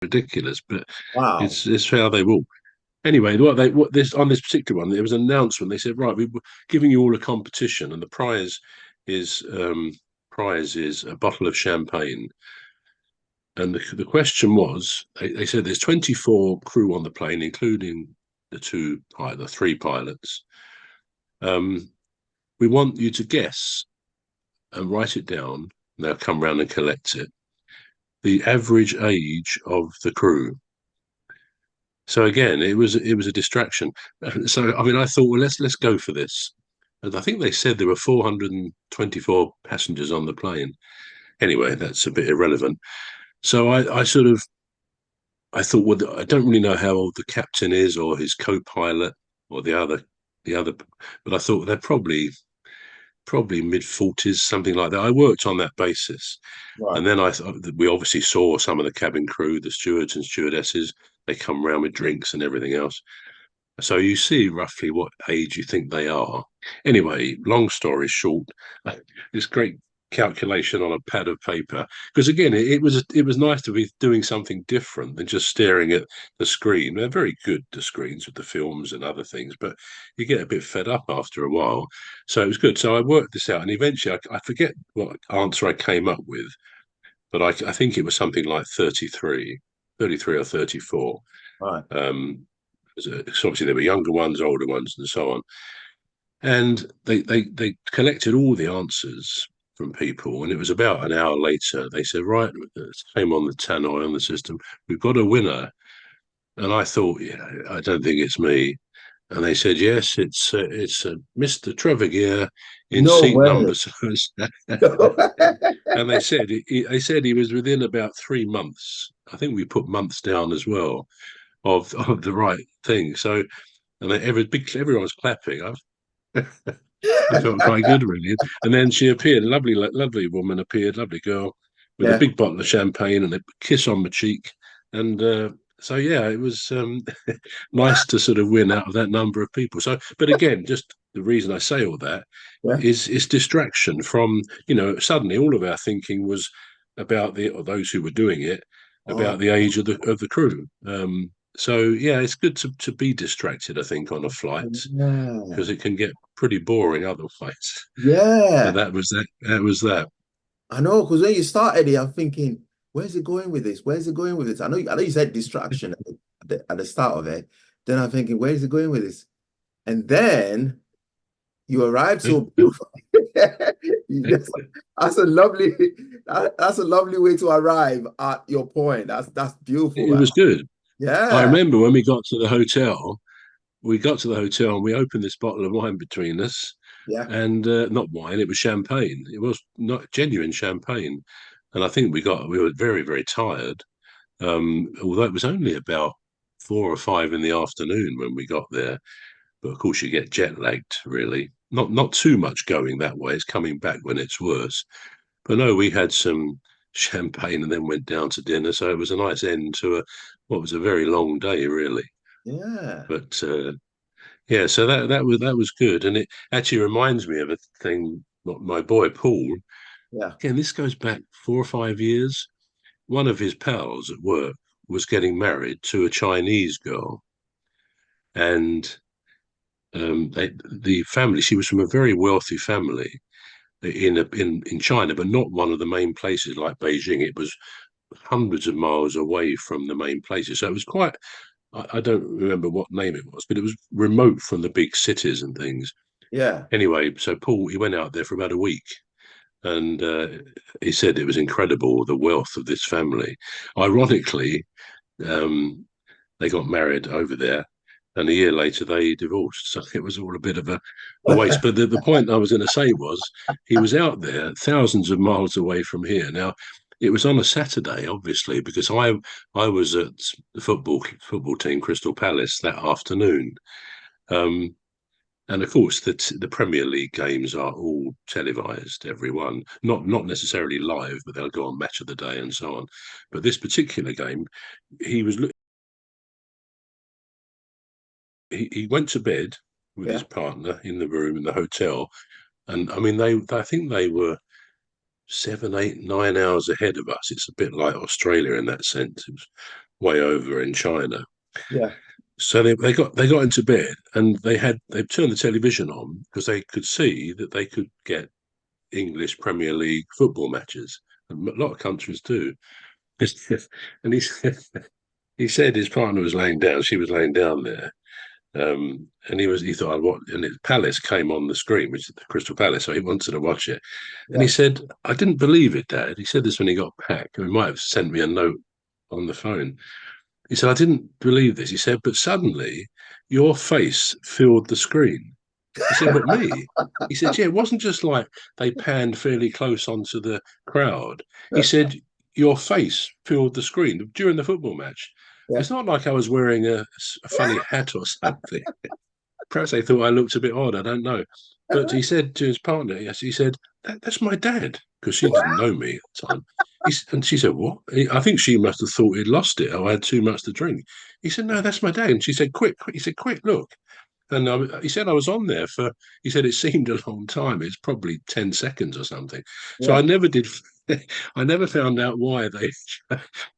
ridiculous, but Wow. it's how they walk. Anyway, what this on this particular one, there was an announcement. They said, right, we're giving you all a competition, and the is prize is a bottle of champagne. And the question was, they said there's 24 crew on the plane, including the three pilots. Um, we want you to guess and write it down. They'll come round and collect it. The average age of the crew. So again, it was a distraction. So I mean, I thought, well, let's go for this. And I think they said there were 424 passengers on the plane. Anyway, that's a bit irrelevant. So I thought, well, I don't really know how old the captain is or his co-pilot or the other, but I thought they're probably mid-40s, something like that. I worked on that basis. Right. And then I thought that we obviously saw some of the cabin crew, the stewards and stewardesses. They come round with drinks and everything else. So you see roughly what age you think they are. Anyway, long story short, this great calculation on a pad of paper. Because again, it was nice to be doing something different than just staring at the screen. They're very good, the screens with the films and other things, but you get a bit fed up after a while. So it was good. So I worked this out, and eventually I forget what answer I came up with, but I think it was something like 33 or 34. Right. So obviously there were younger ones, older ones, and so on. And they collected all the answers from people, and it was about an hour later. They said, "Right, same on the tannoy on the system. We've got a winner." And I thought, yeah, I don't think it's me. And they said, "Yes, it's Mr. Trevor Gear in No seat way. number." And they said he was within about 3 months. I think we put months down as well of the right thing. So, and everyone was clapping. I felt quite good, really. And then she appeared, lovely woman appeared, lovely girl, with a Yeah. big bottle of champagne and a kiss on my cheek. And so, yeah, it was nice to sort of win out of that number of people. So, but again, just the reason I say all that Yeah. is distraction from, suddenly all of our thinking was about or those who were doing it, Oh, about the age of the crew. So yeah, it's good to be distracted, I think, on a flight yeah. because it can get pretty boring otherwise. But Yeah. that was that. That was that. I know, because when you started it, I'm thinking, where's it going with this? Where's it going with this? I know you said distraction at the start of it. Then I'm thinking, where's it going with this? And then you arrived so beautiful. You just- that's a lovely that's a lovely way to arrive at your point. That's beautiful, It man. was good. I Yeah. remember when we got to the hotel. We got to the hotel and we opened this bottle of wine between us, Yeah. and not wine, it was champagne. It was not genuine champagne, and I think we were very very tired. Although it was only about 4 or 5 in the afternoon when we got there, but of course you get jet lagged. Really, not too much going that way. It's coming back when it's worse. But no, we had some champagne and then went down to dinner. So it was a nice end to what was a very long day, really. Yeah. But yeah, so that was good, and it actually reminds me of a thing. My boy Paul. Yeah. Again, this goes back 4 or 5 years. One of his pals at work was getting married to a Chinese girl, and the family. She was from a very wealthy family in China, but not one of the main places like Beijing. It was hundreds of miles away from the main places, so it was quite. I don't remember what name it was, but it was remote from the big cities and things. Yeah. Anyway, so Paul, he went out there for about a week, and he said it was incredible the wealth of this family. Ironically, um, they got married over there, and a year later they divorced. So it was all a bit of a waste. But the point I was going to say was he was out there thousands of miles away from here. Now it was on a Saturday, obviously, because I was at the football team Crystal Palace that afternoon. Um, and of course, the Premier League games are all televised, every one. Not necessarily live, but they'll go on Match of the Day and so on. But this particular game, he was he went to bed with his Yeah. partner in the room in the hotel, and I mean I think they were 7, 8, 9 hours ahead of us. It's a bit like Australia in that sense. It was way over in China. Yeah. So they got into bed and they turned the television on because they could see that they could get English Premier League football matches. And a lot of countries do. And he said his partner was laying down, she was laying down there. And he thought, what? And Palace came on the screen, which is the Crystal Palace, so he wanted to watch it. And he Yeah. said, I didn't believe it, Dad. He said this when he got back. He might have sent me a note on the phone. He said, I didn't believe this. He said, but suddenly your face filled the screen. He said, what, me? He said, yeah, it wasn't just like they panned fairly close onto the crowd. He said, your face filled the screen during the football match. Yeah. It's not like I was wearing a funny hat or something. Perhaps they thought I looked a bit odd. I don't know. But he said to his partner, yes, he said, that's my dad, because she didn't know me at the time. And she said, what? I think she must have thought he'd lost it or I had too much to drink. He said, no, that's my dad. And she said, quick, quick. He said, quick, look. And he said I was on there for. He said it seemed a long time. It's probably 10 seconds or something. So Yeah. I never did. I never found out why they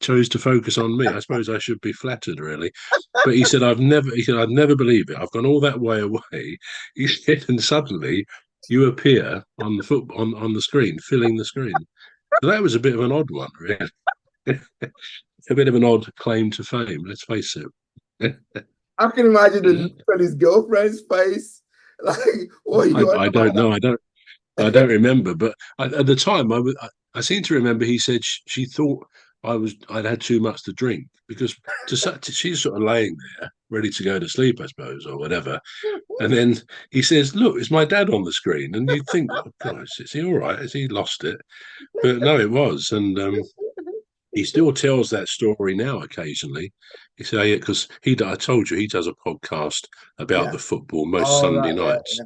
chose to focus on me. I suppose I should be flattered, really. But he said I've never. He said I'd never believe it. I've gone all that way away. He said, and suddenly you appear on the on the screen, filling the screen. So that was a bit of an odd one, really. A bit of an odd claim to fame. Let's face it. I can imagine the Yeah. look on his girlfriend's face. Like, what are you on I don't know. I don't remember, but at the time, I seem to remember he said she thought I'd had too much to drink because she's sort of laying there ready to go to sleep, I suppose, or whatever. And then he says, "Look, it's my dad on the screen," and you think, "Oh God, is he all right? Has he lost it?" But no, it was, and he still tells that story now occasionally. He said, "Yeah, because I told you he does a podcast about Yeah. the football most All Sunday right. Yeah. nights." Yeah.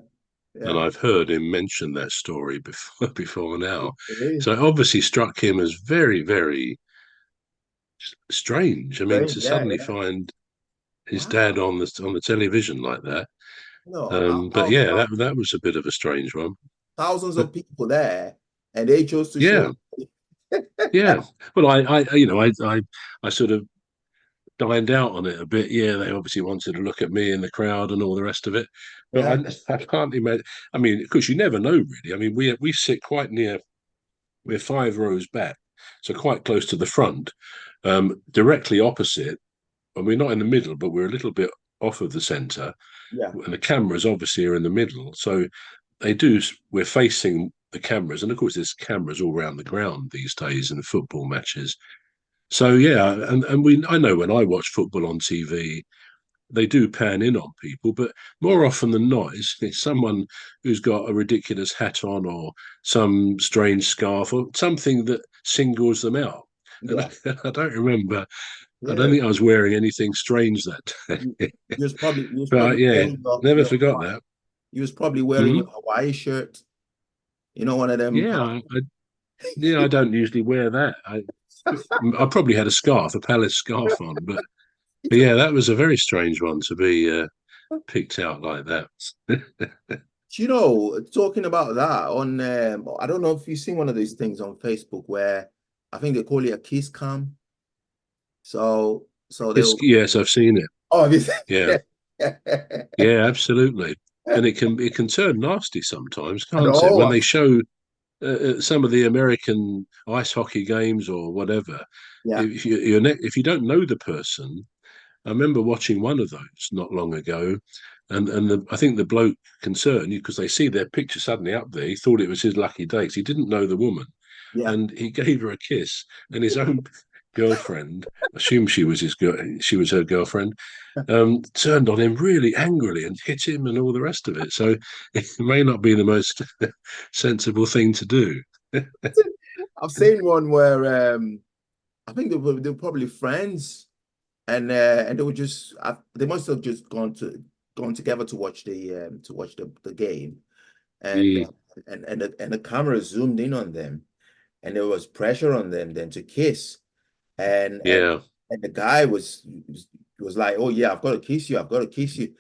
And Yeah. I've heard him mention that story before now. Really So it obviously struck him as very, very strange. I mean, strange. to Yeah. suddenly Yeah. find his dad Wow. on the television like that. No, But yeah, that was a bit of a strange one. thousands But of people there, and they chose to show. yeah, yeah. Well, I sort of dined out on it a bit. Yeah, they obviously wanted to look at me in the crowd and all the rest of it. But Yeah. I can't imagine. I mean, because you never know, really. I mean, we sit quite near. We're 5 rows back, so quite close to the front, directly opposite. And we're not in the middle, but we're a little bit off of the centre. Yeah. And the cameras obviously are in the middle. So they do, we're facing the cameras. And of course, there's cameras all around the ground these days in the football matches. So yeah, I know when I watch football on TV, they do pan in on people, but more often than not, it's someone who's got a ridiculous hat on or some strange scarf or something that singles them out. And Yeah. I don't remember. I don't Yeah. think I was wearing anything strange that You, day. you was But probably yeah, wearing never forgot that. you was probably wearing your Mhm. Hawaii shirt. You know, one of them. Yeah, I don't usually wear that. I probably had a scarf, a palace scarf on, but yeah, that was a very strange one to be picked out like that. You know, talking about that on, I don't know if you've seen one of these things on Facebook where I think they call it a kiss cam. So they'll, Yes, I've seen it. oh, have you Yeah, seen- yeah, absolutely. And it can turn nasty sometimes, I can't it? know. When they show some of the American ice hockey games or whatever, Yeah, if you don't know the person, I remember watching one of those not long ago, and I think the bloke concerned because they see their picture suddenly up there. He thought it was his lucky day because he didn't know the woman, yeah. and he gave her a kiss, and his own girlfriend, assumed she was her girlfriend, turned on him really angrily and hit him and all the rest of it. So it may not be the most sensible thing to do. I've seen one where I think they were probably friends, and they were just they must have just gone together to watch the game, and Mm, and the camera zoomed in on them, and there was pressure on them then to kiss, and and yeah, and the guy was like, oh yeah, I've got to kiss you, I've got to kiss you,